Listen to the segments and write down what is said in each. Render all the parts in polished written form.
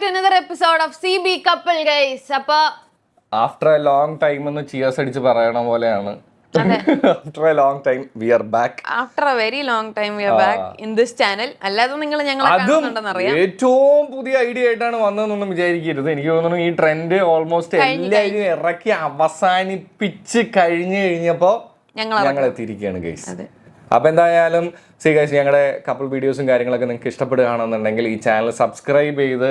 to another episode of CB Couple guys. അപ്പൊ after A long time എന്ന് cheers അടിച്ച് പറയണ പോലെയാണ്. After A long time we are back. After A very long time we are back in this channel. അല്ലാതെ നിങ്ങൾ ഞങ്ങളെ കാണുന്നുണ്ടെന്ന് അറിയാം. ഏറ്റവും പുതിയ ഐഡിയ ആയിട്ടാണ് വന്നതെന്നൊന്നും വിചാരിക്കരുത്. എനിക്ക് തോന്നുന്നു ഈ ട്രെൻഡ് ഓൾമോസ്റ്റ് എല്ലാവരും ഇറക്കി അവസാനിപ്പിച്ച് കഴിഞ്ഞപ്പോ ഞങ്ങൾ എത്തിയിരിക്കുകയാണ് ഗൈസ്. അപ്പൊ എന്തായാലും ഗൈസ്, ഞങ്ങളുടെ കപ്പിൾ വീഡിയോസും കാര്യങ്ങളൊക്കെ നിങ്ങൾക്ക് ഇഷ്ടപ്പെടുകയാണെന്നുണ്ടെങ്കിൽ ഈ ചാനൽ സബ്സ്ക്രൈബ് ചെയ്ത്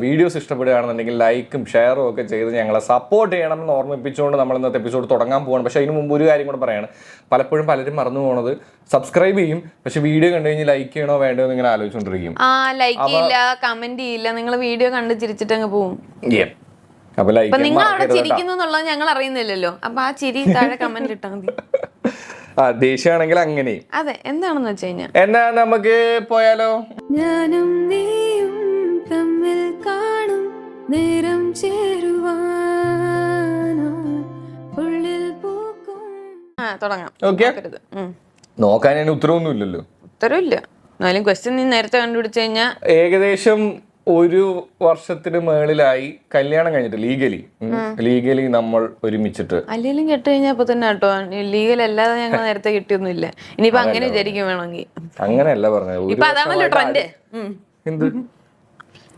വീഡിയോസ് ഇഷ്ടപ്പെടുകയാണെന്നുണ്ടെങ്കിൽ ലൈക്കും ഷെയറും ഒക്കെ ചെയ്ത് ഞങ്ങളെ സപ്പോർട്ട് ചെയ്യണമെന്ന് ഓർമ്മിപ്പിച്ചുകൊണ്ട് നമ്മൾ ഇന്നത്തെ എപ്പിസോഡ് തുടങ്ങാൻ പോവാണ്. പക്ഷേ അതിന് മുമ്പ് ഒരു കാര്യം കൂടെ പറയാണ്. പലപ്പോഴും പലരും മറന്നു പോകുന്നത് സബ്സ്ക്രൈബ് ചെയ്യും, പക്ഷെ വീഡിയോ കണ്ടു കഴിഞ്ഞ് ലൈക്ക് ചെയ്യണോ വേണ്ടോ എന്ന് ഇങ്ങനെ ആലോചിച്ചുകൊണ്ടിരിക്കും. ലൈക്ക് ചെയ്യില്ല, കമന്റ് ചെയ്യില്ല, നിങ്ങൾ വീഡിയോ കണ്ട് ചിരിച്ചിട്ട് അങ്ങ് പോകും. അപ്പൊ ലൈക്ക് നിങ്ങൾ അവിടെ ചിരിക്കുന്നുള്ളത് ഞങ്ങൾ അറിയുന്നില്ലല്ലോ. അപ്പൊ ആ ചിരി താഴെ കമന്റ് ഇട്ടാൽ മതി. ദേഷ്യമാണെങ്കിൽ അങ്ങനെ. അതെ, എന്താണെന്ന് വെച്ച് കഴിഞ്ഞാൽ എന്നാ നമുക്ക് പോയാലോ? ഞാനും നീയും തമ്മിൽ കാണും നേരം തുടങ്ങാം. നോക്കാൻ ഞാൻ ഉത്തരവൊന്നും ഇല്ലല്ലോ. ഉത്തരവില്ല, എന്നാലും ക്വസ്റ്റ്യൻ നീ നേരത്തെ കണ്ടുപിടിച്ചു കഴിഞ്ഞാൽ ഏകദേശം ഒരു വർഷത്തിന് മേളിലായി കല്യാണം കഴിഞ്ഞിട്ട് ലീഗലി നമ്മൾ ഒരുമിച്ചിട്ട്. അല്ലെങ്കിലും കെട്ട് കഴിഞ്ഞാൽ അപ്പൊ തന്നെ കേട്ടോ, ലീഗൽ അല്ലാതെ ഞങ്ങൾ നേരത്തെ കിട്ടിയൊന്നുമില്ല. ഇനിയിപ്പോ അങ്ങനെ വിചാരിക്കും വേണമെങ്കിൽ. അങ്ങനെയല്ല പറഞ്ഞത്, ഇപ്പൊ അതാണല്ലോ ട്രെൻഡ്. എന്ത്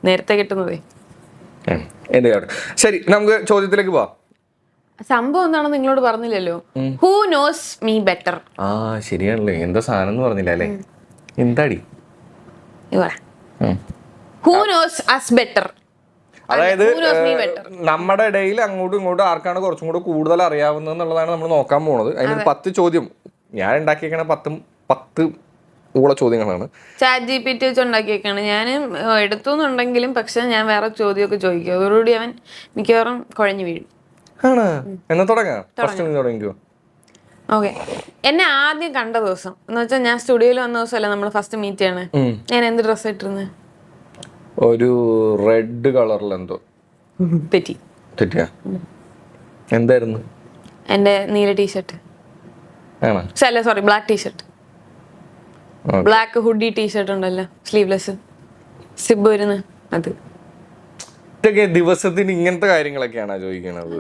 നേരത്തെ കിട്ടുന്നതേ. ശരി, നമുക്ക് ചോദ്യത്തിലേക്ക് പോവാം. സംഭവം എന്താണെന്ന് നിങ്ങളോട് പറഞ്ഞില്ലല്ലോ. Who knows me better. ശരിയാണല്ലേ, എന്താ സാധനം എന്ന് പറഞ്ഞില്ല അല്ലേ? എന്താടി Who knows us better? അതായത് നമ്മുടെ ഇടയിൽ അങ്ങോട്ടും ഇങ്ങോട്ടും ആർക്കാണ് കുറച്ചും കൂടെ കൂടുതൽ അറിയാവുന്നത് എന്നുള്ളതാണ് നമ്മൾ നോക്കാൻ പോണത്. അതിനൊരു 10 ചോദ്യം ഞാൻ ഉണ്ടാക്കിയേക്കണ 10 ഊള ചോദ്യങ്ങളാണ്. ചാറ്റ് GPT വെച്ച് ഉണ്ടാക്കിയേക്കാണ്. ഞാൻ എടുത്തുന്നുണ്ടെങ്കിലും പക്ഷെ ഞാൻ വേറെ ചോദ്യമൊക്കെ ചോദിക്കും. അതോടുകൂടി അവൻ മിക്കവാറും കുഴഞ്ഞു വീഴും. ആണ്. എന്നാ തുടങ്ങാം. തുടങ്ങിക്കോ. ഓക്കെ. എന്നെ ആദ്യം കണ്ട ദിവസം എന്ന് വെച്ചാൽ ഞാൻ സ്റ്റുഡിയോയിൽ വന്ന ദിവസമല്ല നമ്മൾ ഫസ്റ്റ് മീറ്റ് ചെയ്യണേ. ഞാൻ എന്ത് ഡ്രസ്സ് ഇട്ടിരുന്നത്? ഒരു റെഡ് കളറിൽ എന്തോ തെറ്റിയാ? എന്തായിരുന്നു? എന്റെ നീല ടീഷർട്ട്. അല്ല sorry, black T-shirt. Black hoodie T-shirt ഉണ്ടല്ലോ, സ്ലീവ്ലെസ്, സിബ് വരുന്ന അത്. ഇതൊക്കെ ദിവസത്തിന് ഇങ്ങനത്തെ കാര്യങ്ങളൊക്കെയാണോ ചോദിക്കണത്?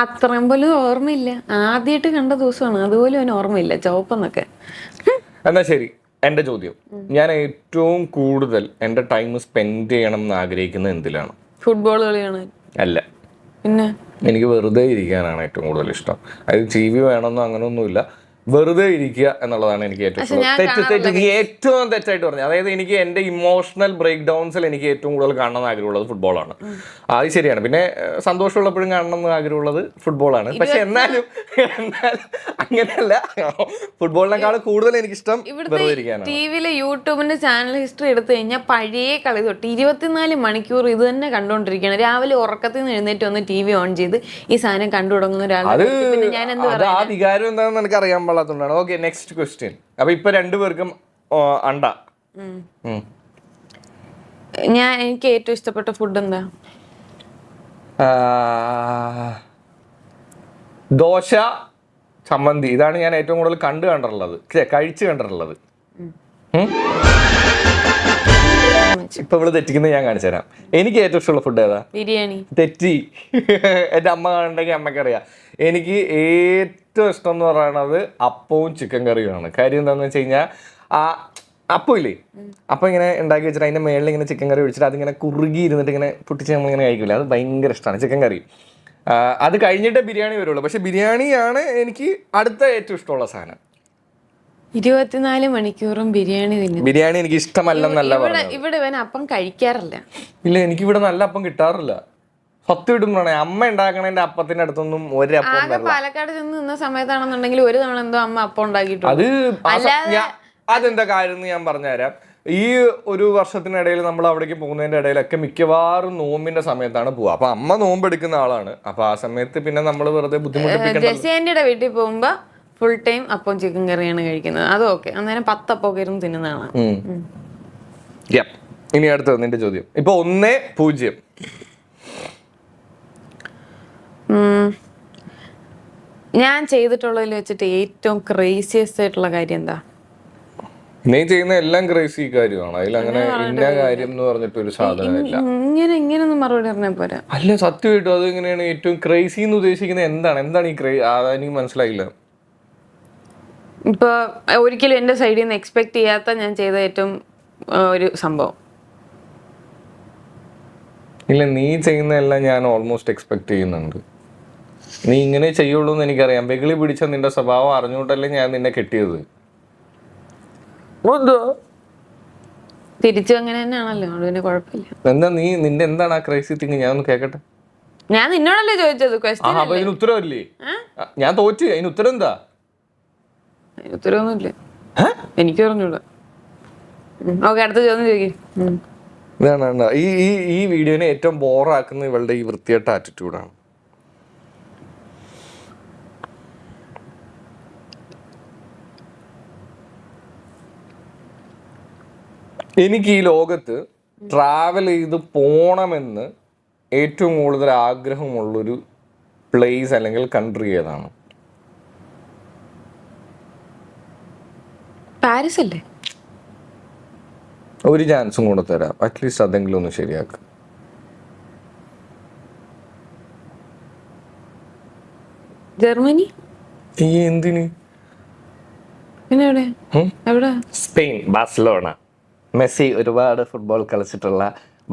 അത്രയും പോലും ഓർമ്മയില്ല. ആദ്യമായിട്ട് കണ്ട ദിവസമാണ്, അതുപോലും അവന് ഓർമ്മയില്ല ചുവപ്പെന്നൊക്കെ. എന്നാ ശരി, എൻ്റെ ചോദ്യം. ഞാൻ ഏറ്റവും കൂടുതൽ എൻ്റെ ടൈം സ്പെൻഡ് ചെയ്യണം എന്ന് ആഗ്രഹിക്കുന്നത് എന്തിലാണ്? ഫുട്ബോൾ കളിയാണ്. അല്ല, പിന്നെ എനിക്ക് വെറുതെ ഇരിക്കാനാണ് ഏറ്റവും കൂടുതൽ ഇഷ്ടം. അത് TV വേണമെന്നോ അങ്ങനെയൊന്നുമില്ല, വെറുതെ ഇരിക്കുക എന്നുള്ളതാണ് എനിക്ക് ഏറ്റവും ഏറ്റവും തെറ്റായിട്ട് പറഞ്ഞത്. അതായത് എനിക്ക് എൻ്റെ ഇമോഷണൽ ബ്രേക്ക് ഡൗൺസിൽ എനിക്ക് ഏറ്റവും കൂടുതൽ കാണണം എന്ന് ആഗ്രഹമുള്ളത് ഫുട്ബോളാണ്. അത് ശരിയാണ്. പിന്നെ സന്തോഷമുള്ളപ്പോഴും കാണണം എന്ന് ആഗ്രഹമുള്ളത് ഫുട്ബോളാണ്. പക്ഷെ എന്നാലും അങ്ങനെയല്ല, ഫുട്ബോളിനേക്കാൾ കൂടുതൽ എനിക്കിഷ്ടം വെറുതെ ഇരിക്കാനാണ്. ടിവിയിലെ യൂട്യൂബിന്റെ ചാനൽ ഹിസ്റ്ററി എടുത്തു കഴിഞ്ഞാൽ പഴയ കളി തൊട്ട് 24 മണിക്കൂർ ഇത് തന്നെ കണ്ടുകൊണ്ടിരിക്കുകയാണ്. രാവിലെ ഉറക്കത്തിൽ നിന്ന് എഴുന്നേറ്റ് വന്ന് TV ഓൺ ചെയ്ത് ഈ സാധനം കണ്ടു തുടങ്ങുന്ന ഒരാൾ. ഞാൻ എന്ത് പറയാ, ആ വികാരം എന്താണെന്ന് എനിക്ക് അറിയാൻ പാടാത്തതുകൊണ്ടാണ്. Okay, next question. അപ്പൊ ഇപ്പൊ രണ്ടുപേർക്കും അണ്ട. എനിക്ക് ഏറ്റവും ഇഷ്ടപ്പെട്ട ഫുഡ് എന്താ? ദോശ, ചമ്മന്തി. ഇതാണ് ഞാൻ ഏറ്റവും കൂടുതൽ കഴിച്ചു കണ്ടിട്ടുള്ളത്. ഇപ്പൊ ഇവിടെ തെറ്റിക്കുന്നത് ഞാൻ കാണിച്ചു തരാം. എനിക്ക് ഏറ്റവും ഇഷ്ടമുള്ള ഫുഡ് ഏതാ? ബിരിയാണി. തെറ്റി. എൻ്റെ അമ്മ കാണുന്നുണ്ടെങ്കിൽ അമ്മയ്ക്കറിയാം. എനിക്ക് ഏറ്റവും ഇഷ്ടം എന്ന് പറയുന്നത് അപ്പവും ചിക്കൻ കറിയുമാണ്. കാര്യം എന്താണെന്ന് വെച്ച് കഴിഞ്ഞാൽ അപ്പം ഇല്ലേ, അപ്പം ഇങ്ങനെ ഉണ്ടാക്കി വെച്ചിട്ട് അതിൻ്റെ മേളിൽ ഇങ്ങനെ ചിക്കൻ കറി ഒഴിച്ചിട്ട് അതിങ്ങനെ കുറുകി ഇരുന്നിട്ട് ഇങ്ങനെ പൊട്ടിച്ച് നമ്മളിങ്ങനെ കഴിക്കില്ല. അത് ഭയങ്കര ഇഷ്ടമാണ് ചിക്കൻ കറി. അത് കഴിഞ്ഞിട്ടേ ബിരിയാണി വരുള്ളൂ. പക്ഷെ ബിരിയാണിയാണ് എനിക്ക് അടുത്ത ഏറ്റവും ഇഷ്ടമുള്ള സാധനം. 24 മണിക്കൂറും ബിരിയാണി തിന്നും. ബിരിയാണി എനിക്ക് ഇഷ്ടമല്ലെന്നല്ല പറഞ്ഞത്. ഇവിടെ ഇവൻ അപ്പം കഴിക്കാറില്ല. ഇല്ല, എനിക്കിവിടെ നല്ല അപ്പം കിട്ടാറില്ല. സത്യം ഇടുമ്പോഴാണ് അമ്മ ഉണ്ടാക്കണതിന്റെ അപ്പത്തിന്റെ അടുത്തൊന്നും ഒരപ്പം. പാലക്കാട് ചെന്ന് നിന്ന സമയത്താണെന്നുണ്ടെങ്കിൽ ഒരു തവണ എന്തോ അമ്മ അപ്പം ഉണ്ടാക്കിയിട്ടുണ്ട്. അതെന്താ കാര്യം എന്ന് ഞാൻ പറഞ്ഞുതരാം. ഈ ഒരു വർഷത്തിനിടയിൽ നമ്മൾ അവിടേക്ക് പോകുന്നതിന്റെ ഇടയിലൊക്കെ മിക്കവാറും നോമ്പിന്റെ സമയത്താണ് പോവുക. അപ്പൊ അമ്മ നോമ്പെടുക്കുന്ന ആളാണ്. അപ്പൊ ആ സമയത്ത് പിന്നെ നമ്മൾ വെറുതെ ബുദ്ധിമുട്ടിപ്പിക്കണ്ട. ജെസിന്റെ വീട്ടിൽ പോകുമ്പോ ഫുൾ ടൈം അപ്പം ചിക്കൻ കറിയാണ് കഴിക്കുന്നത്. അത് ഓക്കെ, അന്നേരം 10 അപ്പൊക്കെ ഇരുന്ന് തിന്നുന്നതാണ്. ഇനി അടുത്തത് നിന്റെ ചോദ്യം. ഇപ്പൊ 1-0. ഞാൻ ചെയ്തിട്ടുള്ളതിൽ വെച്ചിട്ട് ഏറ്റവും ക്രേസിയസ്റ്റ് ആയിട്ടുള്ള കാര്യം എന്താ? നീ ചെയ്യുന്ന എല്ലാം ക്രേസി കാര്യമാണ്, അതിൽ അങ്ങനെ ഇന്ന കാര്യം എന്ന് പറഞ്ഞിട്ട് ഒരു സാധനമില്ല. ഇങ്ങനൊന്നും മറുപടി പറഞ്ഞാൽ പോരാ. അല്ല സത്യമായിട്ടും അത് എങ്ങനെയാണ് ഏറ്റവും ക്രേസി എന്ന് ഉദ്ദേശിക്കുന്നത്? എന്താണ് ഈ അതെനിക്ക് മനസ്സിലായില്ല. ഇപ്പൊ ഒരിക്കലും എന്റെ സൈഡിൽ നിന്ന് എക്സ്പെക്ട് ചെയ്യാത്ത ഞാൻ ചെയ്ത ഏറ്റവും ഒരു സംഭവം. ഇല്ല, നീ ചെയ്യുന്നതെല്ലാം ഞാൻ ഓൾമോസ്റ്റ് എക്സ്പെക്ട് ചെയ്യുന്നുണ്ട്. നീ ഇങ്ങനെ ചെയ്യുള്ളൂ എന്ന് എനിക്കറിയാം. വെകിളി പിടിച്ച നിന്റെ സ്വഭാവം അറിഞ്ഞുകൊണ്ടല്ലേ ഞാൻ നിന്നെ കെട്ടിയത്. തിരിച്ചു അങ്ങനെ തന്നെയാണല്ലോ, പിന്നെ കുഴപ്പമില്ല. എന്താ നിന്റെ എന്താണ് ആ ക്രൈസി തിങ്? ഞാൻ ഒന്ന് കേക്കട്ടെ. ഞാൻ നിന്നോടല്ലേ ചോദിച്ചത് ക്വസ്റ്റ്യൻ. അപ്പൊ ഇതിന് ഉത്തരവില്ലേ? ഞാൻ തോറ്റു. അതിന് ഉത്തരം എന്താ? ഉത്തരവൊന്നുമില്ല, എനിക്ക് പറഞ്ഞൂടാ. ഓക്കെ, അടുത്ത ചോദ്യം ചോദിക്കും. ഇതാണ് ഈ വീഡിയോനെ ഏറ്റവും ബോറാക്കുന്ന ഇവളുടെ ഈ വൃത്തിയായിട്ട ആറ്റിറ്റ്യൂഡാണ്. എനിക്ക് ഈ ലോകത്ത് ട്രാവൽ ചെയ്ത് പോണമെന്ന് ഏറ്റവും കൂടുതൽ ആഗ്രഹമുള്ളൊരു പ്ലേസ് അല്ലെങ്കിൽ കൺട്രി ഏതാണ്? പാരീസ് അല്ലേ? ഒരു ചാൻസും കൂടെ തരാം, അറ്റ്ലീസ്റ്റ് അതെങ്കിലും ഒന്ന് ശരിയാക്കാം. ജർമ്മനി. എന്തിന്? പിന്നെ എവിടെ? Spain, Barcelona. മെസ്സി ഒരുപാട് ഫുട്ബോൾ കളിച്ചിട്ടുള്ള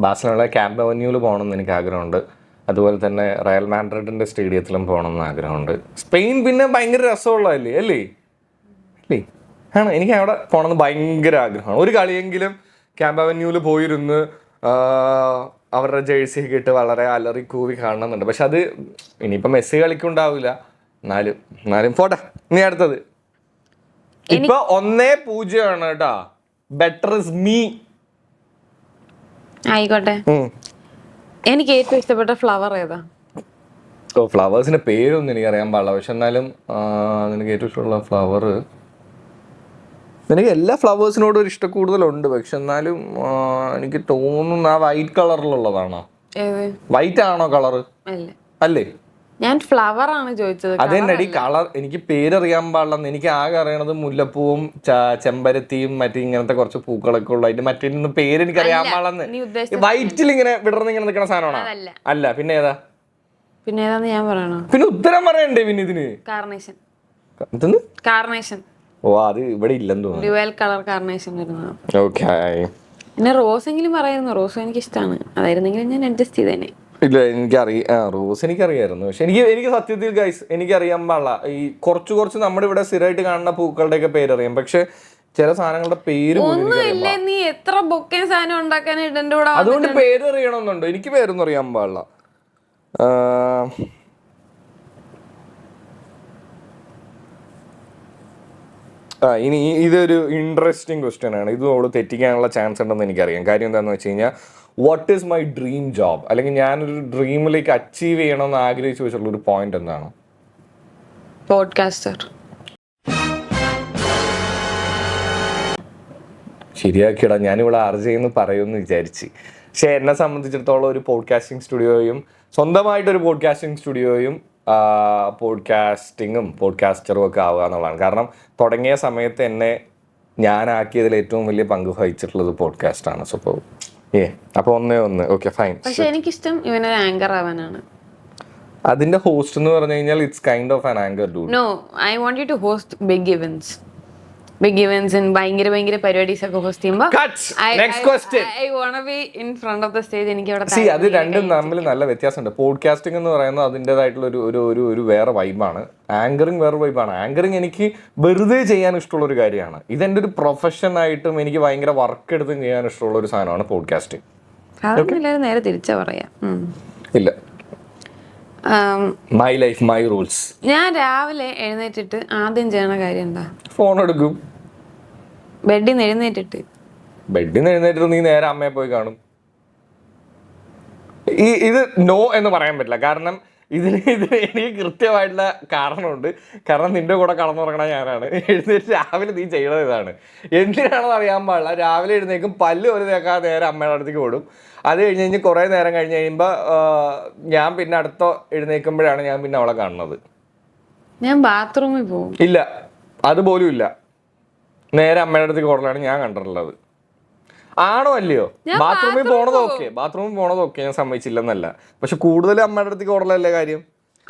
ബാഴ്സലോണ ക്യാമ്പ് അവന്യൂവിൽ പോകണമെന്ന് എനിക്ക് ആഗ്രഹമുണ്ട്. അതുപോലെ തന്നെ റയൽ മാഡ്രിഡിന്റെ സ്റ്റേഡിയത്തിലും പോകണമെന്ന് ആഗ്രഹമുണ്ട്. സ്പെയിൻ പിന്നെ ഭയങ്കര രസമുള്ളതല്ലേ അല്ലേ? ആണ്, എനിക്ക് അവിടെ പോകണമെന്ന് ഭയങ്കര ആഗ്രഹമാണ്. ഒരു കളിയെങ്കിലും ക്യാമ്പ് അവന്യൂവിൽ പോയിരുന്ന് അവരുടെ ജേഴ്സി ഒക്കെ ഇട്ട് വളരെ അലറി കൂവി കാണണമെന്നുണ്ട്. പക്ഷെ അത് ഇനിയിപ്പോൾ മെസ്സി കളിക്കുണ്ടാവില്ല. എന്നാലും പോട്ടെ. ഇനി അടുത്തത്. ഇപ്പൊ 1-0 ആണ് കേട്ടാ. Better is me. ആയിക്കോട്ടെ. എനിക്ക് ഏറ്റവും ഇഷ്ടപ്പെട്ട ഫ്ലവർ ഏതാ? ഫ്ലവേഴ്സിന്റെ പേരൊന്നും എനിക്ക് അറിയാൻ പാടില്ല. പക്ഷെ എന്നാലും നിനക്ക് ഏറ്റവും ഇഷ്ടമുള്ള ഫ്ലവർ? എനിക്ക് എല്ലാ ഫ്ലവേഴ്സിനോടും ഒരു ഇഷ്ടം കൂടുതലുണ്ട്. പക്ഷെ എന്നാലും എനിക്ക് തോന്നുന്നു ആ വൈറ്റ് കളറിലുള്ളതാണോ? വൈറ്റ് ആണോ കളറ്? അല്ലേ? ഞാൻ ഫ്ലവർ ആണ് ചോദിച്ചത്. അതെന്നടി കളർ എനിക്ക് പേരറിയാൻ പാടില്ലെന്ന്. എനിക്ക് ആകെ അറിയണത് മുല്ലപ്പൂവും ചെമ്പരത്തിയും മറ്റേ ഇങ്ങനത്തെ കുറച്ച് പൂക്കളൊക്കെ ഉള്ളു. അതിന്റെ മറ്റേ പേര് എനിക്ക് അറിയാൻ പാടില്ലെന്ന്. വൈറ്റിൽ ഇങ്ങനെ വിടർന്ന് ഇങ്ങനെ നിൽക്കുന്ന സാധനമാണോ? അല്ല, പിന്നെ ഏതാ? പിന്നെ ഏതാന്ന് ഞാൻ പറയണോ? പിന്നെ ഉത്തരം പറയണ്ടേ പിന്നെ ഇതിന്? കാർണേഷൻ. കാർണേഷൻ. ഓ, അത് ഇവിടെ ഇല്ലെന്ന് തോന്നുന്നു. ഡ്യുവൽ കളർ കാർണേഷൻ വരുന്നത്. ഓക്കേ. പിന്നെ റോസ് എങ്കിലും പറയുന്നു. റോസ് എനിക്ക് ഇഷ്ടമാണ്. അതായിരുന്നെങ്കിലും ഞാൻ അഡ്ജസ്റ്റ് ചെയ്തേനെ. ഇല്ല, റോസ് എനിക്കറിയായിരുന്നു. പക്ഷെ എനിക്ക് സത്യത്തിൽ ഗൈസ് എനിക്കറിയാൻ പാടില്ല. ഈ കുറച്ച് നമ്മുടെ ഇവിടെ സ്ഥിരമായിട്ട് കാണുന്ന പൂക്കളുടെയൊക്കെ പേരറിയാം. പക്ഷെ ചില സാധനങ്ങളുടെ പേര് നീ എത്ര ബൊക്കെ സാധനം ഉണ്ടാക്കാനായിട്ട് എന്റെ കൂടെ അതുകൊണ്ട് പേര് അറിയണമെന്നുണ്ടോ? എനിക്ക് പേരൊന്നും അറിയാൻ പാടില്ല. ഇനി ഇതൊരു ഇൻട്രസ്റ്റിംഗ് ക്വസ്റ്റ്യൻ ആണ്. ഇത് നമ്മൾ തെറ്റിക്കാനുള്ള ചാൻസ് ഉണ്ടെന്ന് എനിക്കറിയാം. കാര്യം എന്താണെന്ന് വെച്ച് കഴിഞ്ഞാൽ, what is my dream job? അല്ലെങ്കിൽ ഞാനൊരു ഡ്രീമിലേക്ക് അച്ചീവ് ചെയ്യണമെന്ന് ആഗ്രഹിച്ചു വെച്ചിട്ടുള്ള ഒരു പോയിന്റ് എന്താണ്? പോഡ്കാസ്റ്റർ. ശരിയാക്കിയിടാ, ഞാനിവിടെ RJ എന്ന് പറയുമെന്ന് വിചാരിച്ച്. പക്ഷെ എന്നെ സംബന്ധിച്ചിടത്തോളം ഒരു പോഡ്കാസ്റ്റിംഗ് സ്റ്റുഡിയോയും സ്വന്തമായിട്ടൊരു പോഡ്കാസ്റ്റിംഗ് സ്റ്റുഡിയോയും പോഡ്കാസ്റ്റിങ്ങും പോഡ്കാസ്റ്ററും ഒക്കെ ആവുക എന്നുള്ളതാണ്. കാരണം തുടങ്ങിയ സമയത്ത് എന്നെ ഞാനാക്കിയതിൽ ഏറ്റവും വലിയ പങ്ക് വഹിച്ചിട്ടുള്ളത് പോഡ്കാസ്റ്റാണ്. സോ അപ്പോൾ 1-1. Okay, fine. പക്ഷെ എനിക്കിഷ്ടം ഇവനൊരു ആങ്കർ ആവാനാണ്. അതിന്റെ ഹോസ്റ്റ് എന്ന് പറഞ്ഞു കഴിഞ്ഞാൽ it's kind of an anchor dude. No, I want you to host big events ഭയങ്കര പരിപാടീസ് ഒക്കെ ഹോസ്റ്റ് ചെയ്യുമ്പോൾ എനിക്ക് അത് രണ്ടും തമ്മിൽ നല്ല വ്യത്യാസമുണ്ട്. പോഡ്കാസ്റ്റിംഗ് എന്ന് പറയുന്നത് അതിൻ്റെതായിട്ടുള്ള ഒരു വേറെ വൈബാണ്. ആങ്കറിങ് വേറെ വൈബാണ്. ആങ്കറിങ് എനിക്ക് വെറുതെ ചെയ്യാൻ ഇഷ്ടമുള്ള ഒരു കാര്യമാണ്. ഇതെന്റെ ഒരു പ്രൊഫഷനായിട്ടും എനിക്ക് ഭയങ്കര വർക്ക് എടുത്തും ചെയ്യാൻ ഇഷ്ടമുള്ള ഒരു സാധനമാണ് പോഡ്കാസ്റ്റിംഗ്. നേരെ തിരിച്ചാ പറയാ. ഇല്ല, മൈ ലൈഫ് മൈ റൂൾസ്. ഞാൻ രാവിലെ എഴുന്നേറ്റിട്ട് ആദ്യം ചെയ്യണ കാര്യം എന്താ? ഫോൺ എടുക്കും. ബെഡിൽ നിന്ന് എഴുന്നേറ്റിട്ട് നീ നേരെ അമ്മയെ പോയി കാണും. ഇത് നോ എന്ന് പറയാൻ പറ്റില്ല. കാരണം ഇതിന് എനിക്ക് കൃത്യമായിട്ടുള്ള കാരണമുണ്ട്. കാരണം നിന്റെ കൂടെ കടന്നുറങ്ങണ ഞാനാണ്. എഴുന്നേറ്റ് രാവിലെ നീ ചെയ്യണത് ഇതാണ്. എന്തിനാണെന്ന് അറിയാൻ പാടില്ല. രാവിലെ എഴുന്നേക്കും, പല്ല് ഒരു തേക്കാതെ നേരെ അമ്മയുടെ അടുത്തേക്ക് ഓടും. അത് കഴിഞ്ഞ് കുറേ നേരം കഴിഞ്ഞ് കഴിയുമ്പോൾ ഞാൻ പിന്നെ അടുത്ത എഴുന്നേൽക്കുമ്പോഴാണ് ഞാൻ പിന്നെ അവളെ കാണുന്നത്. ഞാൻ ബാത്റൂമിൽ പോകും. ഇല്ല, അതുപോലും ഇല്ല. നേരെ അമ്മയുടെ അടുത്തേക്ക് ഓടലാണ് ഞാൻ കണ്ടിട്ടുള്ളത്. ആണോ അല്ലയോ? ബാത്റൂമിൽ പോണത് ഓക്കെ, ഞാൻ സമ്മതിച്ചില്ലെന്നല്ല. പക്ഷെ കൂടുതൽ അമ്മയുടെ അടുത്തേക്ക് ഓടലല്ലേ കാര്യം.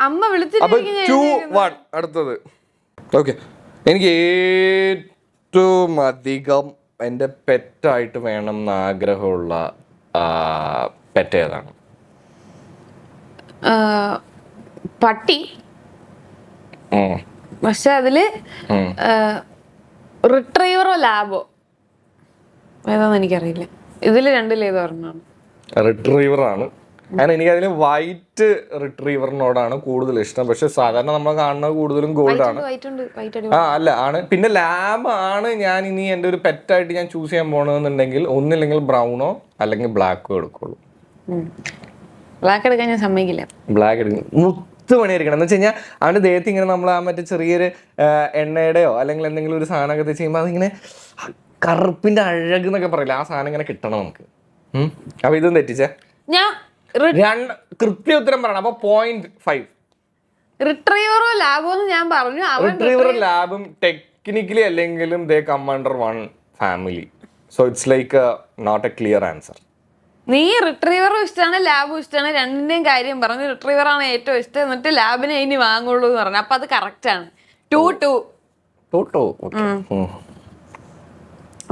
അമ്മ അപ്പൊ 2-1 അടുത്തത്. ഓക്കെ, എനിക്ക് ഏറ്റവും അധികം എൻ്റെ പെറ്റായിട്ട് വേണം എന്ന് ആഗ്രഹമുള്ള പെറ്റ് ഏതാണ്? പട്ടി. പക്ഷെ അതില് റിട്രീവറോ ലാബോ ഏതാന്ന് എനിക്കറിയില്ല. ഇതില് രണ്ടിലേത് പറഞ്ഞാണ്. റിട്രീവർ ആണ്. കാരണം എനിക്കതിൽ വൈറ്റ് റിട്രീവറിനോടാണ് കൂടുതൽ ഇഷ്ടം. പക്ഷെ സാധാരണ നമ്മൾ കാണുന്നത് കൂടുതലും ഗോൾഡ് ആണ്. അല്ല ആണ്. പിന്നെ ലാബ് ആണ് ഞാൻ ഇനി എൻ്റെ ഒരു പെറ്റായിട്ട് ഞാൻ ചൂസ് ചെയ്യാൻ പോകണമെന്നുണ്ടെങ്കിൽ ഒന്നില്ലെങ്കിൽ ബ്രൗണോ അല്ലെങ്കിൽ ബ്ലാക്കോ എടുക്കുള്ളൂ. ബ്ലാക്ക് എടുക്കാൻ ഞാൻ സമ്മതിക്കില്ല. ബ്ലാക്ക് എടുക്കും. പണിയായിരിക്കണം എന്ന് വെച്ച് കഴിഞ്ഞാൽ അവൻ്റെ ദേഹത്ത് ഇങ്ങനെ നമ്മൾ ആ മറ്റേ ചെറിയൊരു എണ്ണയുടെയോ അല്ലെങ്കിൽ എന്തെങ്കിലും ഒരു സാധനമൊക്കെ ചെയ്യുമ്പോൾ അതിങ്ങനെ കറുപ്പിന്റെ അഴക് എന്നൊക്കെ പറയില്ല, ആ സാധനം ഇങ്ങനെ കിട്ടണം നമുക്ക്. അപ്പൊ ഇതും തെറ്റിച്ചേ. കൃത്യ ഉത്തരം പറയണം. അപ്പൊ 0.5. റിട്രീവറോ ലാബോ ഞാൻ പറഞ്ഞു. റിട്രീവറും ലാബും ടെക്നിക്കലി അല്ലെങ്കിലും they come under one family. So it's like not a clear answer. നീ റിട്രീവറും ഇഷ്ടമാണ് ലാബും ഇഷ്ടമാണ്, രണ്ടിന്റെയും കാര്യം പറഞ്ഞു. റിട്രീവർ ആണ് ഏറ്റവും ഇഷ്ടം, എന്നിട്ട് ലാബിനെ ഇനി വാങ്ങുള്ളൂ എന്ന് പറഞ്ഞു. അപ്പൊ അത് കറക്റ്റ് ആണ്. 2-2.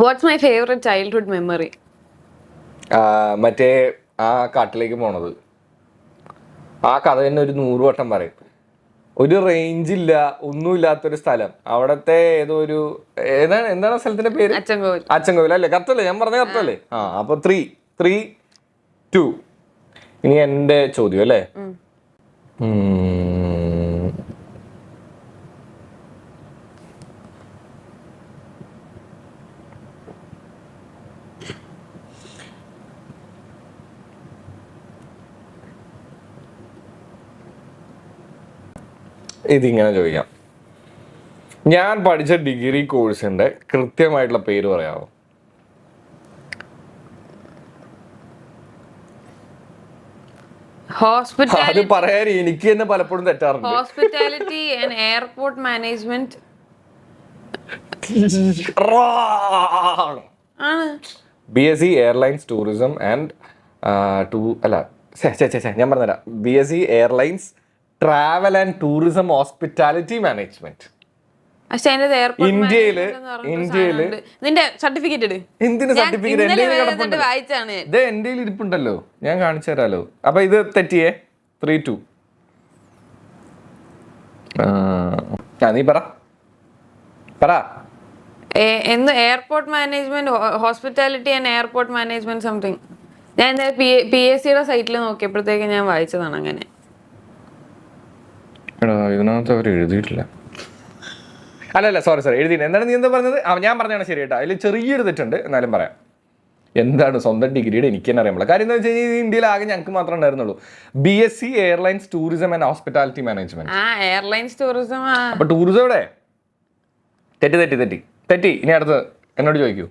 What's my favourite childhood memory? മറ്റേ ആ കാട്ടിലേക്ക് പോണത്. ആ കഥ തന്നെ ഒരു 100 വട്ടം പറയും. ഒരു റേഞ്ച് ഇല്ല, ഒന്നുമില്ലാത്തൊരു സ്ഥലം. അവിടത്തെ ഏതോ ഒരു എന്താണ് സ്ഥലത്തിന്റെ പേര്? അച്ചൻകോവിൽ അല്ലേ? കറക്റ്റല്ലേ ഞാൻ പറഞ്ഞ? കറക്റ്റല്ലേ? അപ്പൊ 3-2. ഇനി എന്റെ ചോദ്യം അല്ലേ? ഇതിങ്ങനെ ചോദിക്കാം. ഞാൻ പഠിച്ച ഡിഗ്രി കോഴ്സിന്റെ കൃത്യമായിട്ടുള്ള പേര് പറയാമോ? അത് പറയാൻ എനിക്ക് തന്നെ പലപ്പോഴും തെറ്റാറുണ്ട്. ഹോസ്പിറ്റാലിറ്റി ആൻഡ് എയർപോർട്ട് മാനേജ്മെന്റ് ആണ്. BSc എയർലൈൻസ് ടൂറിസം ആൻഡ് ഞാൻ പറഞ്ഞുതരാം. BSc airlines travel and tourism hospitality management. ഇന്ത്യയില് നിന്റെ സർട്ടിഫിക്കറ്റ് എന്തിന് സർട്ടിഫിക്കറ്റ് എന്റെ ഇരിപ്പുണ്ടല്ലോ, ഞാൻ കാണിച്ചു തരാലോ. അപ്പൊ ഇത് തെറ്റിയേ. 3-2. നീ പറ. Airport management, hospitality and airport management something. ഞാൻ PSCയുടെ സൈറ്റിൽ നോക്കിയപ്പോഴത്തേക്ക് ഞാൻ വായിച്ചതാണ് അങ്ങനെ. ഇതിനകത്ത് അവർ എഴുതിയിട്ടില്ല. അല്ലല്ല, സോറി എഴുതി. എന്താണ് നീ എന്താ പറഞ്ഞത്? ഞാൻ പറഞ്ഞാണ് ശരി കേട്ടോ. അതിൽ ചെറിയൊരു തെറ്റുണ്ട്, എന്നാലും പറയാം. എന്താണ് സ്വന്തം ഡിഗ്രിയുടെ എനിക്ക് തന്നെ അറിയാൻ. കാര്യം എന്താ വെച്ച് കഴിഞ്ഞാൽ ഇന്ത്യയിൽ ആകെ ഞങ്ങൾക്ക് മാത്രമേ ഉണ്ടായിരുന്നുള്ളൂ BSc airlines tourism and hospitality management. Airlines tourism. അപ്പൊ ടൂറിസം എവിടെ? തെറ്റി. ഇനി അടുത്ത് എന്നോട് ചോദിക്കൂ.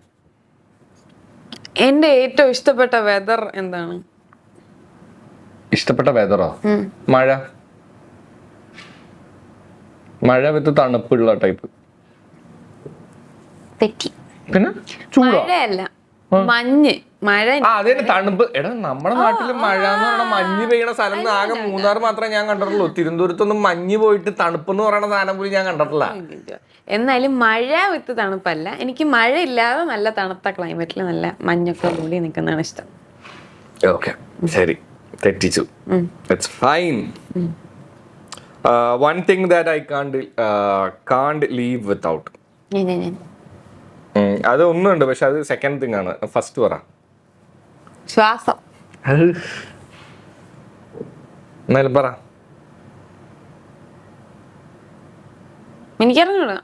എന്റെ ഏറ്റവും ഇഷ്ടപ്പെട്ട വെതർ എന്താണ്? ഇഷ്ടപ്പെട്ട വെതറോ? മഴ വിത്ത് തണുപ്പുള്ള ടൈപ്പ്. തെറ്റി. പിന്നെ ചൂടോ? മഴയല്ല, മഞ്ഞ്. മഴ അതെ, തണുപ്പ്. എടാ നമ്മുടെ നാട്ടില് മഴ എന്ന് പറഞ്ഞാൽ മഞ്ഞ് പെയ്യണ സ്ഥലം ആകെ മൂന്നാർ മാത്രമേ ഞാൻ കണ്ടിട്ടുള്ളൂ. തിരുവനന്തപുരത്തൊന്നും മഞ്ഞ് പോയിട്ട് തണുപ്പ് എന്ന് പറയുന്ന സാധനം പോലും ഞാൻ കണ്ടിട്ടില്ല. എന്നാലും മഴ വിത്ത് തണുപ്പല്ല, എനിക്ക് മഴ ഇല്ലാതെ നല്ല തണുത്ത ക്ലൈമറ്റിൽ നല്ല മഞ്ഞൊക്കെ കൂടി നിൽക്കുന്നതാണ് ഇഷ്ടം. ഓക്കെ, ശരി, തെറ്റിച്ചു. It's fine. One thing that I can't live without. അത് ഒന്നുണ്ട്, പക്ഷെ അത് സെക്കൻഡ് തിങ് ആണ്. ഫസ്റ്റ് പറ. ശ്വാസം. എന്നാലും പറ. എനിക്കറിഞ്ഞൂടാ.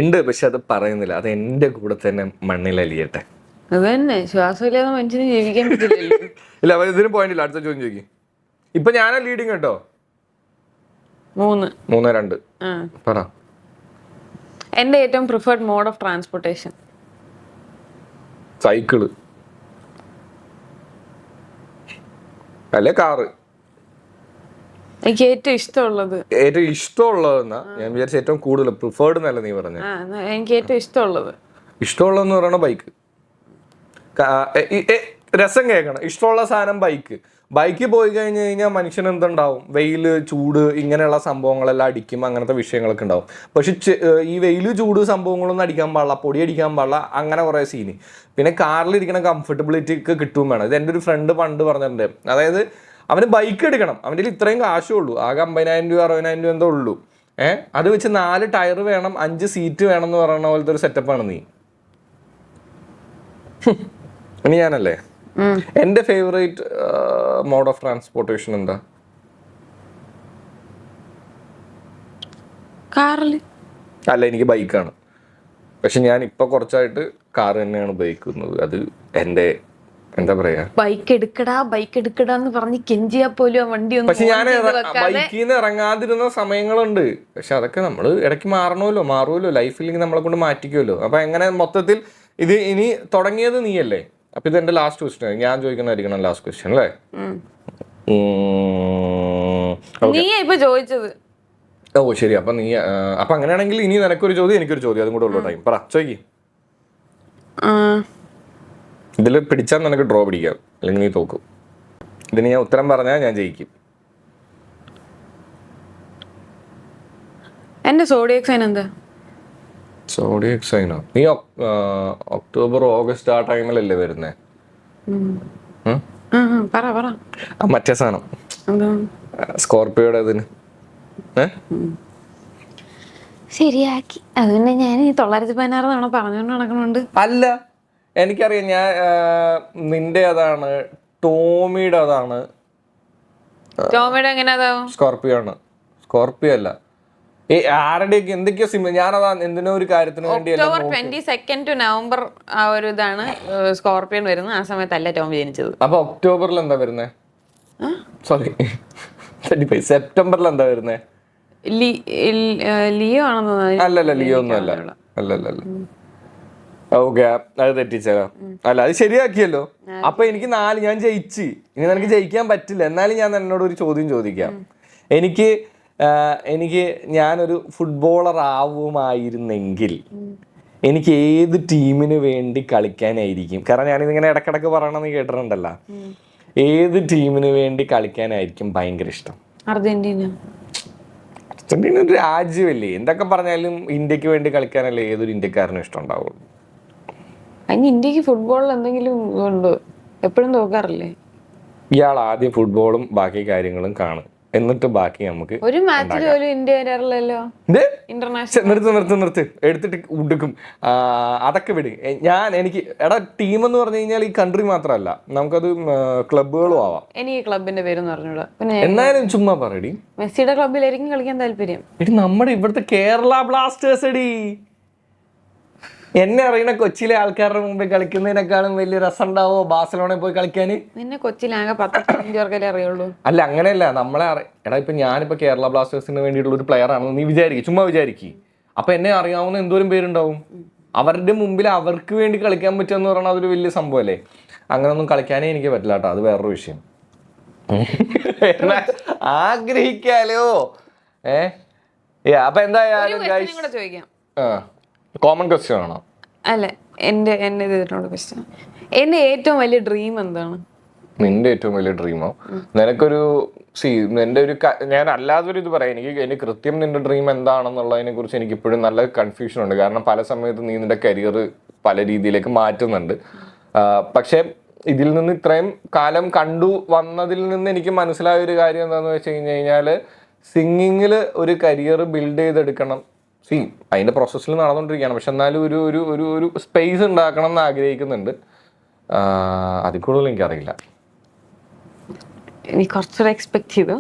ഉണ്ട്, പക്ഷെ അത് പറയുന്നില്ല. അത് എന്റെ കൂടെ തന്നെ മണ്ണിലലിയട്ടെ. അത് തന്നെ, ശ്വാസം ഇല്ലാതെ മനുഷ്യന് ജീവിക്കാൻ പറ്റില്ലല്ലോ. ഇല്ല, ഇതിന് പോയിന്റ് ഇല്ല. അടുത്ത ചോദ്യം ചോദിക്കും. ഇപ്പൊ ഞാനാ ലീഡിങ് കേട്ടോ. 3-2. പറ. എന്റെ ഏറ്റവും preferred mode of transportation? Cycle അല്ലെ കാറ്? എനിക്ക് ഏറ്റവും ഇഷ്ടമുള്ളത് ഞാൻ വിചാരിച്ച ഏറ്റവും കൂടുതൽ പ്രിഫേർഡ് എന്നല്ല നീ പറഞ്ഞത്. എനിക്ക് ഏറ്റവും ഇഷ്ടമുള്ളതെന്ന് പറയണ ബൈക്ക്. രസം കേൾക്കണം. ഇഷ്ടമുള്ള സാധനം ബൈക്ക് പോയി കഴിഞ്ഞ് കഴിഞ്ഞാൽ മനുഷ്യന് എന്തുണ്ടാവും? വെയില്, ചൂട്, ഇങ്ങനെയുള്ള സംഭവങ്ങളെല്ലാം അടിക്കും, അങ്ങനത്തെ വിഷയങ്ങളൊക്കെ ഉണ്ടാവും. പക്ഷെ ഈ വെയില്, ചൂട് സംഭവങ്ങളൊന്നും അടിക്കാൻ പാടില്ല, പൊടി അടിക്കാൻ പാടില്ല, അങ്ങനെ കുറേ സീന്. പിന്നെ കാറിലിരിക്കണ കംഫർട്ടബിലിറ്റി ഒക്കെ കിട്ടും വേണം. ഇത് എൻ്റെ ഒരു ഫ്രണ്ട് പണ്ട് പറഞ്ഞിട്ടുണ്ട്. അതായത് അവന് ബൈക്ക് എടുക്കണം, അവൻ്റെ ഇത്രയും കാശേ ഉള്ളൂ, ആകെ 50,000 രൂപ 60,000 രൂപ എന്തോ ഉള്ളൂ. അത് വെച്ച് 4 ടയർ വേണം, 5 സീറ്റ് വേണം എന്ന് പറയുന്ന പോലത്തെ ഒരു സെറ്റപ്പാണ് നീ. ഇനി ഞാനല്ലേ, എൻ്റെ ഫേവറേറ്റ് മോഡ് ഓഫ് ട്രാൻസ്പോർട്ടേഷൻ എന്താ? കാറിൽ അല്ല, എനിക്ക് ബൈക്കാണ്. പക്ഷെ ഞാൻ ഇപ്പൊ കുറച്ചായിട്ട് കാർ തന്നെയാണ് ഉപയോഗിക്കുന്നത്. അത് എൻ്റെ എന്താ പറയാ, ബൈക്ക് എടുക്കടാന്ന് പറഞ്ഞ് കെഞ്ചിയാ പോലും വണ്ടി ഒന്നും. പക്ഷെ ഞാൻ ബൈക്കിൽ നിന്ന് ഇറങ്ങാതിരുന്ന സമയങ്ങളുണ്ട്. പക്ഷെ അതൊക്കെ നമ്മൾ ഇടയ്ക്ക് മാറുമല്ലോ, ലൈഫിൽ നമ്മളെ കൊണ്ട് മാറ്റിക്കുമല്ലോ. അപ്പൊ എങ്ങനെ മൊത്തത്തിൽ ഇത് ഇനി തുടങ്ങിയത് നീയല്ലേ? അപ്പൊ ഇത് എന്റെ ലാസ്റ്റ് ക്വസ്റ്റ്യൻ, ഞാൻ ചോദിക്കുന്നതായിരിക്കണം ലാസ്റ്റ് ക്വസ്റ്റ്യൻ അല്ലേ? ഇപ്പൊ ചോദിച്ചത്. ഓ ശരി. അപ്പൊ അങ്ങനെയാണെങ്കിൽ ഇനി നിനക്കൊരു ചോദ്യം എനിക്കൊരു ചോദ്യം, അതും കൂടെ ഉള്ളൂ ടൈം. പറ, ചോദിക്ക്. ഇതിൽ പിടിച്ചാൽ നിനക്ക് ഡ്രോ പിടിക്കാം, അല്ലെങ്കിൽ നീ തോക്കും. ഇതിന് ഞാൻ ഉത്തരം പറഞ്ഞാൽ ഞാൻ ജയിക്കും. എന്റെ സോഡിയക് സൈൻ എന്താ? സോഡിയക് സൈനോ? നീ ഒക്ടോബർ ഓഗസ്റ്റ് ആ ടൈമിലല്ലേ വരുന്നേ? മറ്റേ സാധനം സ്കോർപിയോടെ അതിന് ശരിയാക്കി. അതുകൊണ്ട് ഞാൻ 916 തവണ പറഞ്ഞുകൊണ്ട് നടക്കണുണ്ട്. അല്ല, എനിക്കറിയാം. ഞാൻ നിന്റെ അതാണ്, ടോമിയുടെ അതാണ്. ടോമിയുടെ എങ്ങനെ അതാവും? സ്കോർപിയോ ആണ്. സ്കോർപിയോ അല്ല, ആരുടെയൊക്കെ എന്തൊക്കെയോ സിം. ഞാനതാ എന്തിനോ ഒരു കാര്യത്തിന് വേണ്ടി ഒക്ടോബർ 22 to നവംബർ ആ ഒരു ഇതാണ് സ്കോർപിയൻ വരുന്നത്. ആ സമയത്തല്ല ടോമി ജനിച്ചത്. അപ്പൊ ഒക്ടോബറിൽ എന്താ വരുന്നേ? സോറി, സെപ്റ്റംബറിൽ എന്താ വരുന്നേ? ലിയോ ആണെന്ന്. അല്ലല്ല, ലിയോ ഒന്നും അല്ല. അല്ലല്ല. ഓക്കെ, അത് തെറ്റിച്ചല്ലോ. അല്ല, അത് ശരിയാക്കിയല്ലോ. അപ്പൊ എനിക്ക് 4, ഞാൻ ജയിച്ച്. ഇനി നിനക്ക് ജയിക്കാൻ പറ്റില്ല. എന്നാലും ഞാൻ എന്നോട് ഒരു ചോദ്യം ചോദിക്കാം. എനിക്ക് ഞാനൊരു ഫുട്ബോളർ ആവുമായിരുന്നെങ്കിൽ എനിക്ക് ഏത് ടീമിന് വേണ്ടി കളിക്കാനായിരിക്കും? കാരണം ഞാനിതിങ്ങനെ ഇടക്കിടക്ക് പറയണമെന്ന് കേട്ടിട്ടുണ്ടല്ലോ. ഏത് ടീമിന് വേണ്ടി കളിക്കാനായിരിക്കും ഭയങ്കര ഇഷ്ടം? അർജന്റീന ഒരു രാജ്യമല്ലേ? എന്തൊക്കെ പറഞ്ഞാലും ഇന്ത്യക്ക് വേണ്ടി കളിക്കാനല്ലേ ഏതൊരു ഇന്ത്യക്കാരനും ഇഷ്ടം ഉണ്ടാവുള്ളൂ. അതിന് ഇന്ത്യക്ക് ഫുട്ബോളിൽ എന്തെങ്കിലും ഉണ്ടോ? എപ്പോഴും തോക്കാറില്ലേ? ഇയാൾ ആദ്യം ഫുട്ബോളും ബാക്കി കാര്യങ്ങളും കാണും, എന്നിട്ട് ബാക്കി നമുക്ക്. ഒരു മാച്ചിൽ പോലും ഇന്ത്യ വരാറില്ലല്ലോ. നിർത്ത് എടുത്തിട്ട് ഉടുക്കും. അതൊക്കെ വിട്. എനിക്ക് ടീം എന്ന് പറഞ്ഞു കഴിഞ്ഞാൽ ഈ കൺട്രി മാത്രമല്ല, നമുക്കത് ക്ലബുകളും ആവാം. എനിക്ക് ക്ലബിന്റെ പേരൊന്നും അറിഞ്ഞൂടാ. എന്നാലും ചുമ്മാ പറയടി. മെസ്സിയുടെ ക്ലബിലായിരിക്കും കളിക്കാൻ താല്പര്യം. എടി, നമ്മുടെ ഇവിടുത്തെ കേരള ബ്ലാസ്റ്റേഴ്സ് എടി. എന്നെ അറിയണ കൊച്ചിയിലെ ആൾക്കാരുടെ മുമ്പിൽ കളിക്കുന്നതിനേക്കാളും വലിയ രസം ഉണ്ടാവോ ബാഴ്സലോണയിൽ പോയി കളിക്കാന്? നിന്നെ കൊച്ചിയിലാകെ 10-15 പേർക്കല്ലേ അറിയുള്ളൂ. അല്ല, അങ്ങനെയല്ല. എടാ, ഇപ്പൊ ഞാനിപ്പോ കേരള ബ്ലാസ്റ്റേഴ്സിന് വേണ്ടിയിട്ടുള്ള ഒരു പ്ലെയർ ആണെന്ന് നീ ചുമ്മാ വിചാരിക്കും. അപ്പൊ എന്നെ അറിയാവുന്ന എന്തോരം പേരുണ്ടാവും. അവരുടെ മുമ്പിൽ അവർക്ക് വേണ്ടി കളിക്കാൻ പറ്റുമെന്ന് പറഞ്ഞാൽ അതൊരു വലിയ സംഭവമല്ലേ. അങ്ങനൊന്നും കളിക്കാനേ എനിക്ക് പറ്റില്ല കേട്ടോ, അത് വേറൊരു വിഷയം. ആഗ്രഹിക്കാലോ. അപ്പൊ എന്തായാലും കോമൺ ക്വസ്റ്റ്യൻ ആണോ? അല്ല, എന്റെ ക്വസ്റ്റ്യൻ. എന്റെ ഏറ്റവും വലിയ ഡ്രീം എന്താണ്? നിന്റെ ഏറ്റവും വലിയ ഡ്രീമോ? നിനക്കൊരു ഞാൻ അല്ലാതൊരു ഇത് പറയാം. എനിക്ക് കൃത്യം നിന്റെ ഡ്രീം എന്താണെന്നുള്ളതിനെ കുറിച്ച് എനിക്ക് ഇപ്പോഴും നല്ല കൺഫ്യൂഷൻ ഉണ്ട്. കാരണം പല സമയത്ത് നീ നിന്റെ കരിയർ പല രീതിയിലേക്ക് മാറ്റുന്നുണ്ട്. പക്ഷെ ഇതിൽ നിന്ന് ഇത്രയും കാലം കണ്ടു വന്നതിൽ നിന്ന് എനിക്ക് മനസ്സിലായ ഒരു കാര്യം എന്താണെന്ന് വെച്ച് കഴിഞ്ഞാൽ, സിംഗിങ്ങിൽ ഒരു കരിയർ ബിൽഡ് ചെയ്തെടുക്കണം. അതിന്റെ പ്രോസസ്സിൽ നടന്നുകൊണ്ടിരിക്കുകയാണ്. പക്ഷെ എന്നാലും ഒരു സ്പേസ് ഉണ്ടാക്കണം എന്ന് ആഗ്രഹിക്കുന്നുണ്ട്. അതിൽ കൂടുതൽ എനിക്കറിയില്ല. എനിക്ക് കുറച്ചുകൂടെ എക്സ്പെക്ട് ചെയ്തു.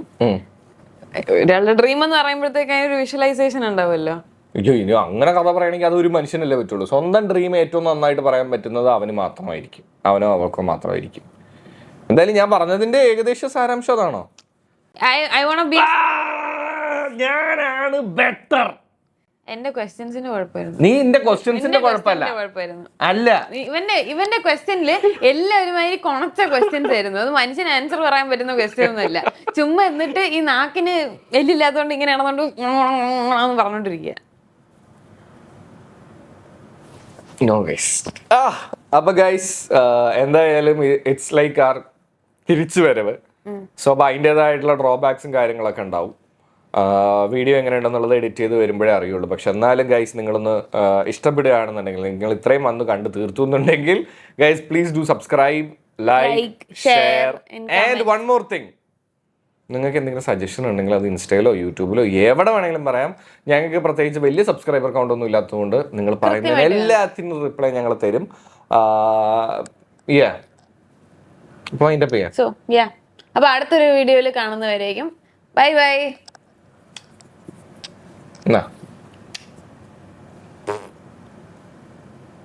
ഒരാളുടെ ഡ്രീം എന്ന് പറയുമ്പോഴത്തേക്ക് ഒരു വിഷ്വലൈസേഷൻ ഉണ്ടാവുമല്ലോ. അയ്യോ, ഇനി അങ്ങനെ കഥ പറയണമെങ്കിൽ അതൊരു മനുഷ്യനല്ലേ പറ്റുള്ളൂ. സ്വന്തം ഡ്രീം ഏറ്റവും നന്നായിട്ട് പറയാൻ പറ്റുന്നത് അവന് മാത്രമായിരിക്കും, അവനോ അവൾക്കോ മാത്രമായിരിക്കും. എന്തായാലും ഞാൻ പറഞ്ഞതിന്റെ ഏകദേശ സാരാംശം അതാണോ? ഞാനാണ് ബെറ്റർ. എന്റെ ക്വസ്റ്റ്യൻസിന്റെ കുഴപ്പമായിരുന്നു. നീ എന്റെ ക്വസ്റ്റ്യൻസിന്റെ കുഴപ്പമല്ല. അല്ല, ഇവന്റെ ക്വസ്റ്റ്യനില് എല്ലാവരുമായി കൊണച്ച ക്വസ്റ്റ്യൻസ് ആയിരുന്നു. അത് മനുഷ്യന് ആൻസർ പറയാൻ പറ്റുന്ന ക്വസ്റ്റ്യൻ ഒന്നും അല്ല. ചുമ്മാ എന്നിട്ട് ഈ നാക്കിന് എല്ലില്ലാത്തോണ്ട് ഇങ്ങനെ നടന്നോണ്ട് പറഞ്ഞോണ്ടിരിക്കുക. അപ്പൊ ഗൈസ് എന്തായാലും ഇറ്റ്സ് ലൈക്ക് ആർ തിരിച്ചു വരവ്. സോ അപ്പൊ അതിൻ്റെതായിട്ടുള്ള ഡ്രോബാക്സും കാര്യങ്ങളൊക്കെ ഉണ്ടാവും. വീഡിയോ എങ്ങനെയുണ്ടെന്നുള്ളത് എഡിറ്റ് ചെയ്ത് വരുമ്പോഴേ അറിയുള്ളൂ. പക്ഷെ എന്നാലും ഗൈസ് നിങ്ങളൊന്ന് ഇഷ്ടപ്പെടുകയാണെന്നുണ്ടെങ്കിൽ, നിങ്ങൾ ഇത്രയും വന്ന് കണ്ട് തീർത്തു എന്നുണ്ടെങ്കിൽ guys please do subscribe, like, share and one more thing, നിങ്ങൾക്ക് എന്തെങ്കിലും സജഷൻ ഉണ്ടെങ്കിൽ അത് ഇൻസ്റ്റയിലോ യൂട്യൂബിലോ എവിടെ വേണമെങ്കിലും പറയാം. ഞങ്ങൾക്ക് പ്രത്യേകിച്ച് വലിയ സബ്സ്ക്രൈബർ കൗണ്ട് ഒന്നും ഇല്ലാത്തതുകൊണ്ട് നിങ്ങൾ പറയുന്ന എല്ലാത്തിനും റിപ്ലൈ ഞങ്ങൾ തരും. അപ്പോൾ അതിന്റെ പേര് അപ്പൊ അടുത്തൊരു വീഡിയോയിൽ കാണുന്നവരേക്കും ബൈ ബൈ.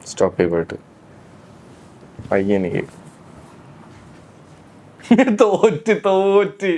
സ്റ്റോപ്പ് ചെയ്തിട്ട് പയ്യനിക്ക് തോറ്റ്